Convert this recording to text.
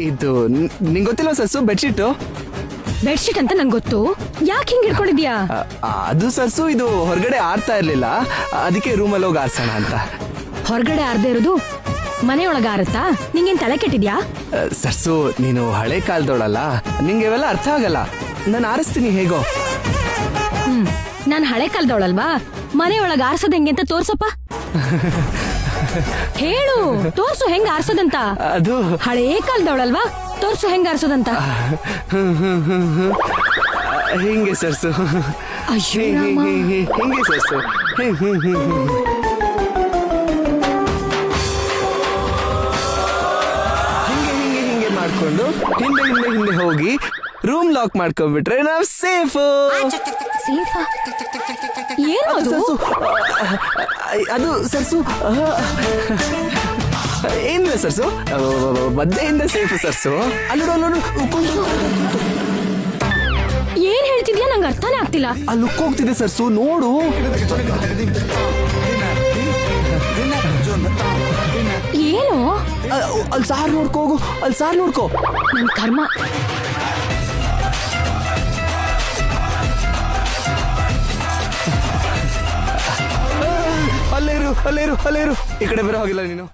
ಇದು ನಿಂಗೆ ಗೊತ್ತಿಲ್ವಾ ಸರ್ಸು ಬೆಡ್ಶೀಟು? ಬೆಡ್ಶೀಟ್ ಅಂತ ನಂಗೆ ಗೊತ್ತು, ಯಾಕೆ ಹಿಂಗ್ ಹಿಡ್ಕೊಂಡಿದ್ಯಾ? ಅದು ಸರ್ಸು ಇದು ಹೊರಗಡೆ ಆರ್ತಾ ಇರ್ಲಿಲ್ಲ, ಅದಕ್ಕೆ ರೂಮಲ್ಲಿ ಹೋಗಿ ಆರ್ಸೋಣ ಅಂತ. ಹೊರಗಡೆ ಆರ್ದೇ ಇರೋದು ಮನೆಯೊಳಗ ಆರತ್ತಾ? ನಿಂಗೇನ್ ತಲೆ ಕೆಟ್ಟಿದ್ಯಾ? ಸರ್ಸು ನೀನು ಹಳೆ ಕಾಲದವಳಲ್ಲ, ನಿಂಗೆ ಇವೆಲ್ಲ ಅರ್ಥ ಆಗಲ್ಲ. ನಾನು ಆರಿಸ್ತೀನಿ ಹೇಗೋ. ನಾನ್ ಹಳೆ ಕಾಲದವಳಲ್ವಾ, ಮನೆಯೊಳಗ ಆರ್ಸೋದ್ ಹೆಂಗೆ ಅಂತ ತೋರ್ಸಪ್ಪ. ಹೇಳು, ತೋರ್ಸು ಹೆಂಗ್ ಆರ್ಸೋದಂತ. ಅದು ಹಳೇ ಕಾಲದವಳಲ್ವಾ, ತೋರ್ಸು ಹೆಂಗ್ ಆರ್ಸೋದಂತ. ಹಿಂಗೆ ಸರ್ಸು, ಅಯ್ಯೋ ರಾಮ. ಹಿಂಗೆ ಸರ್ಸು. ಹಿಂಗೆ ಮಾಡ್ಕೊಂಡು ಹಿಂದೆ ಹಿಂದೆ ಹಿಂದೆ ಹೋಗಿ ರೂಮ್ ಲಾಕ್ ಮಾಡ್ಕೊಂಡ್ಬಿಟ್ರೆ ನಾವ್ ಸೇಫ್. ಸೇಫಾ? ಏನು ಅದು? ಅದು ಸರ್ಸು ಏನಿಲ್ಲ ಸರ್ಸು, ಮದ್ದೆಯಿಂದ ಸೇಫ್ ಸರ್ಸು. ಅಲ್ಲೋಡು ಏನ್ ಹೇಳ್ತಿದ್ಯಾ? ನಂಗೆ ಅರ್ಥನೇ ಆಗ್ತಿಲ್ಲ. ಅಲ್ಲಿ ಲುಕ್ ಹೋಗ್ತಿದೆ ಸರ್ಸು, ನೋಡು. ಏನು? ಅಲ್ಲಿ ಸಾರ್ ನೋಡ್ಕೋ ಹೋಗು, ಅಲ್ಲಿ ಸಾರ್ ನೋಡ್ಕೋ. ನನ್ ಕರ್ಮ. ಅಲ್ಲೇ ಇರು ಈ ಕಡೆ ಬರೋ ಹೋಗಿಲ್ಲ ನೀನು.